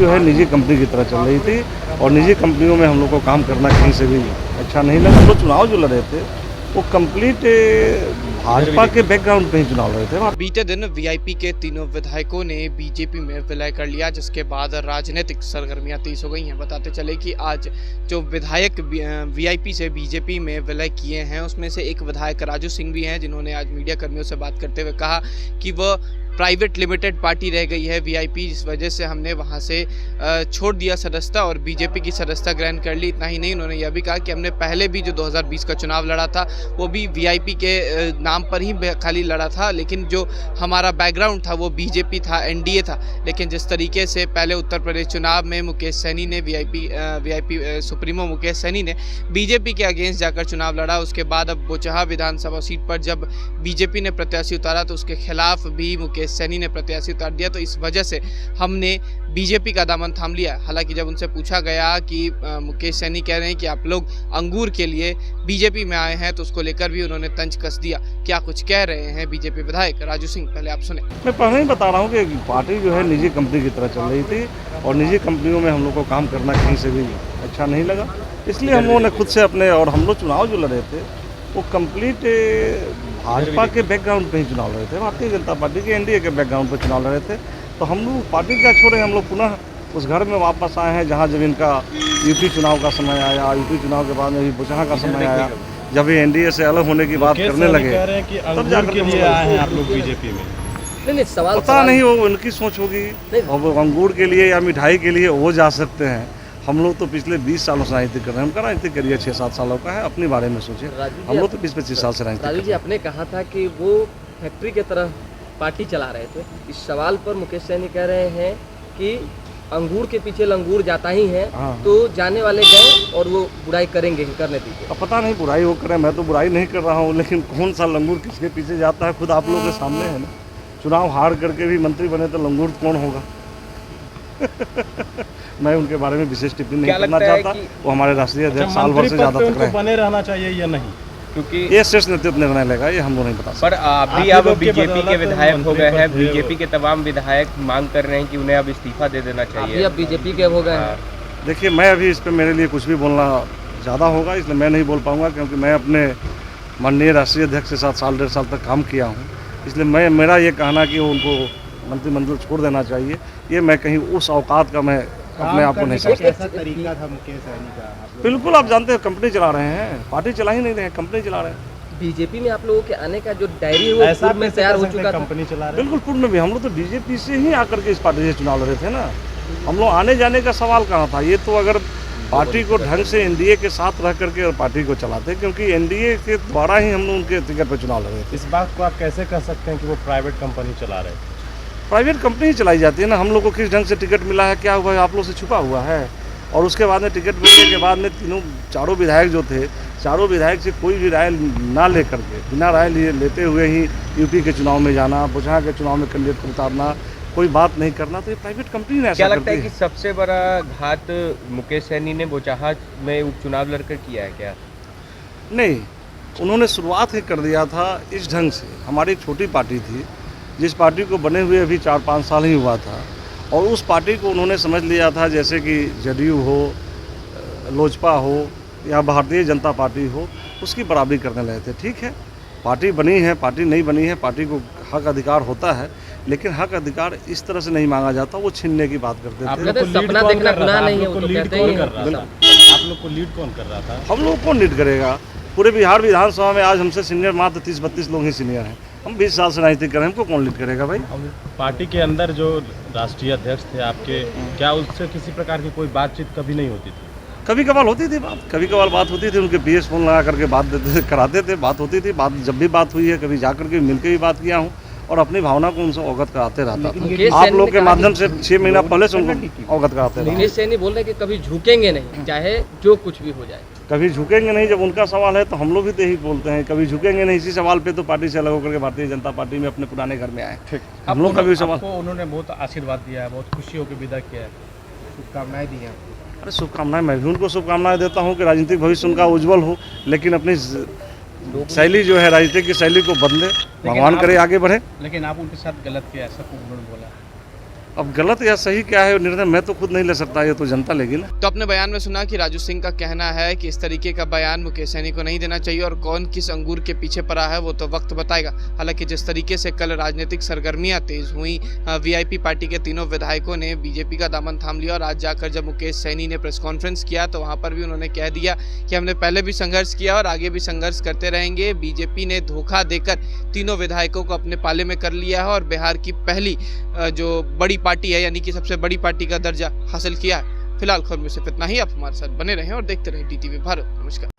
जो है निजी कंपनी की तरह चल रही थी और निजी कंपनियों में हम लोग को काम करना कहीं से भी अच्छा नहीं लगा। हम लोग चुनाव जो लड़े थे वो कंप्लीट भाजपा के बैकग्राउंड पे ही चुनाव लड़े थे। बीते दिन वीआईपी के तीनों विधायकों ने बीजेपी में विलय कर लिया, जिसके बाद राजनीतिक सरगर्मियां तेज हो गई हैं। बताते चले कि आज जो विधायक वीआईपी से बीजेपी में विलय किए हैं उसमें से एक विधायक राजू सिंह भी हैं, जिन्होंने आज मीडिया कर्मियों से बात करते हुए कहा कि वह प्राइवेट लिमिटेड पार्टी रह गई है वीआईपी, इस वजह से हमने वहां से छोड़ दिया सदस्यता और बीजेपी की सदस्यता ग्रहण कर ली। इतना ही नहीं, उन्होंने यह भी कहा कि हमने पहले भी जो 2020 का चुनाव लड़ा था वो भी वीआईपी के नाम पर ही खाली लड़ा था, लेकिन जो हमारा बैकग्राउंड था वो बीजेपी था, एनडीए था। लेकिन जिस तरीके से पहले उत्तर प्रदेश चुनाव में मुकेश सैनी ने वीआईपी सुप्रीमो मुकेश सैनी ने बीजेपी के अगेंस्ट जाकर चुनाव लड़ा, उसके बाद अब बोचहा विधानसभा सीट पर जब बीजेपी ने प्रत्याशी उतारा तो उसके खिलाफ भी मुकेश सैनी ने प्रत्याशी उतार दिया। तो इस वजह से हमने बीजेपी का दामन थाम लिया। हालांकि जब उनसे पूछा गया कि मुकेश सैनी कह रहे हैं कि आप लोग अंगूर के लिए बीजेपी में आए हैं, तो उसको लेकर भी उन्होंने तंज कस दिया। क्या कुछ कह रहे हैं बीजेपी विधायक राजू सिंह, पहले आप सुने। मैं पहले ही बता रहा हूँ कि पार्टी जो है निजी कंपनी की तरह चल रही थी और निजी कंपनियों में हम लोग को काम करना कहीं से भी अच्छा नहीं लगा, इसलिए हम लोगों ने खुद से अपने और हम लोग चुनाव जो लड़े थे वो कंप्लीट भाजपा के बैकग्राउंड पे ही चुनाव लड़े थे, भारतीय जनता पार्टी के एनडीए के बैकग्राउंड पर चुनाव लड़े थे। तो हम लोग पार्टी क्या छोड़े, हम लोग पुनः उस घर में वापस आए हैं जहां जब इनका यूपी चुनाव का समय आया, यूपी चुनाव के बाद में भी बोचहा का समय आया, जब ये एनडीए से अलग होने की बात करने लगे तब जाकर के लिए आए हैं आप लोग बीजेपी में। नहीं, सवाल पता नहीं वो उनकी सोच होगी, और अंगूर के लिए या मिठाई के लिए वो जा सकते हैं। हम लोग तो पिछले 20 सालों से राजनीति कर रहे हैं, उनका राजनीतिक करियर 6-7 सालों का है, अपने बारे में सोचिए। हम लोग तो 20-25 साल से राजनीति। राजू जी, आपने कहा था कि वो फैक्ट्री की तरह पार्टी चला रहे थे। इस सवाल पर मुकेश सैनी कह रहे हैं कि अंगूर के पीछे लंगूर जाता ही है। हाँ। तो जाने वाले गए और वो बुराई करेंगे, करने दीजिए। अब पता नहीं बुराई वो करें, मैं तो बुराई नहीं कर रहा हूँ, लेकिन कौन सा लंगूर किसके पीछे जाता है खुद आप लोगों के सामने है ना। चुनाव हार करके भी मंत्री बने तो लंगूर कौन होगा? मैं उनके बारे में विशेष टिप्पणी नहीं करना चाहता। वो हमारे राष्ट्रीय अध्यक्ष साल भर से ज्यादा तक बने रहना चाहिए या नहीं, क्योंकि ये शीर्ष नेतृत्व निर्णय लेगा, ये हम लोग नहीं बता सकते। पर अभी अब बीजेपी के विधायक हो गए हैं, बीजेपी के तमाम विधायक मांग कर रहे हैं कि उन्हें अब इस्तीफा दे देना चाहिए। अब बीजेपी के हो गए हैं। देखिए, मैं अभी इस पर मेरे लिए कुछ भी बोलना ज़्यादा होगा, इसलिए मैं नहीं बोल पाऊँगा, क्योंकि मैं अपने माननीय राष्ट्रीय अध्यक्ष के साथ 1.5 साल तक काम किया हूँ। इसलिए मेरा ये कहना कि उनको मंत्रिमंडल छोड़ देना चाहिए, ये मैं कहीं उस औकात का मैं अपने आप को नहीं समझता। कैसा तरीका था मुकेश सैनी का? बिल्कुल, आप जानते हैं कंपनी चला रहे हैं, पार्टी चला ही नहीं रहे हैं, कंपनी चला रहे हैं। बीजेपी में आप लोगों के आने का जो डायरी है वो पूर्व में तैयार हो चुका था। कंपनी चला रहे। बिल्कुल पूर्व में भी हम लोग तो बीजेपी से ही आकर के इस पार्टी से चुनाव लड़े थे ना। हम लोग आने जाने का सवाल कहाँ था। ये तो अगर पार्टी को ढंग से एनडीए के साथ रह करके और पार्टी को चलाते, क्योंकि एनडीए के द्वारा ही हम लोग उनके टिकट पर चुनाव लड़े थे। इस बात को आप कैसे कह सकते हैं कि वो प्राइवेट कंपनी चला रहे थे? प्राइवेट कंपनी ही चलाई जाती है ना। हम लोग को किस ढंग से टिकट मिला है, क्या हुआ है, आप लोग से छुपा हुआ है। और उसके बाद में टिकट मिलने के बाद में चारों विधायक जो थे, चारों विधायक से कोई भी राय ना लेकर के, बिना राय लेते हुए ही यूपी के चुनाव में जाना, बोचहा के चुनाव में कैंडिडेट को उतारना, कोई बात नहीं करना, तो ये प्राइवेट कंपनी ने ऐसा क्या लगता है कि सबसे बड़ा घात मुकेश सैनी ने बोचहा में उपचुनाव लड़कर किया है क्या? नहीं, उन्होंने शुरुआत ही कर दिया था इस ढंग से। हमारी एक छोटी पार्टी थी, जिस पार्टी को बने हुए अभी 4-5 साल ही हुआ था, और उस पार्टी को उन्होंने समझ लिया था जैसे कि जदयू हो, लोजपा हो या भारतीय जनता पार्टी हो, उसकी बराबरी करने लगे थे। ठीक है, पार्टी बनी है, पार्टी नहीं बनी है, पार्टी को हक अधिकार होता है, लेकिन हक अधिकार इस तरह से नहीं मांगा जाता, वो छीनने की बात करते थे। सपना देखना गुनाह नहीं है, वो तो कहते ही हैं। आप लोग को लीड कौन कर रहा था? हम लोग कौन लीड करेगा? पूरे बिहार विधानसभा में आज हमसे सीनियर मात्र 30-32 लोग ही सीनियर हैं। हम 20 साल से राजनीति कर रहे हैं, हमको कौन लीड करेगा भाई? पार्टी के अंदर जो राष्ट्रीय अध्यक्ष थे आपके, क्या उससे किसी प्रकार की कोई बातचीत कभी नहीं होती थी? कभी कभार होती थी बात, कभी कभार बात होती थी, उनके पीएस फोन लगा करके बात देते कराते थे, बात होती थी। बात जब भी बात हुई है, कभी जा करके मिलकर भी बात किया हूँ और अपनी भावना को उनसे अवगत कराते रहता था। आप लोग के माध्यम से 6 महीना पहले से उनको अवगत कराते रहे। मुकेश सैनी बोल रहे कि कभी झुकेंगे नहीं, चाहे जो कुछ भी हो जाए। कभी झुकेंगे नहीं, जब उनका सवाल है तो हम लोग भी तो यही बोलते हैं, कभी झुकेंगे नहीं। इसी सवाल पे तो पार्टी से अलग होकर के भारतीय जनता पार्टी में अपने पुराने घर में आए। ठीक, हम लोग का भी सवाल। उन्होंने बहुत आशीर्वाद दिया है, बहुत खुशी होकर विदा किया है, शुभकामनाएं दी हैं। अरे शुभकामनाएं, मैं भी उनको शुभकामनाएं देता हूँ कि राजनीतिक भविष्य उनका उज्जवल हो, लेकिन अपनी शैली जो है राजनीति की शैली को बदले, भगवान करे आगे बढ़े। लेकिन आप उनके साथ गलत किया, ऐसा कुछ उन्होंने बोला? अब गलत या सही क्या है निर्णय मैं तो खुद नहीं ले सकता, ये तो जनता लेगी ना। तो अपने बयान में सुना कि राजू सिंह का कहना है कि इस तरीके का बयान मुकेश सैनी को नहीं देना चाहिए और कौन किस अंगूर के पीछे पड़ा है वो तो वक्त बताएगा। हालांकि जिस तरीके से कल राजनीतिक सरगर्मियां तेज हुई, वीआईपी पार्टी के तीनों विधायकों ने बीजेपी का दामन थाम लिया और आज जाकर जब मुकेश सैनी ने प्रेस कॉन्फ्रेंस किया तो वहां पर भी उन्होंने कह दिया कि हमने पहले भी संघर्ष किया और आगे भी संघर्ष करते रहेंगे। बीजेपी ने धोखा देकर तीनों विधायकों को अपने पाले में कर लिया है और बिहार की पहली जो बड़ी पार्टी है यानी कि सबसे बड़ी पार्टी का दर्जा हासिल किया है। फिलहाल खबर में सिर्फ इतना ही। आप हमारे साथ बने रहें और देखते रहें DTV भारत। नमस्कार।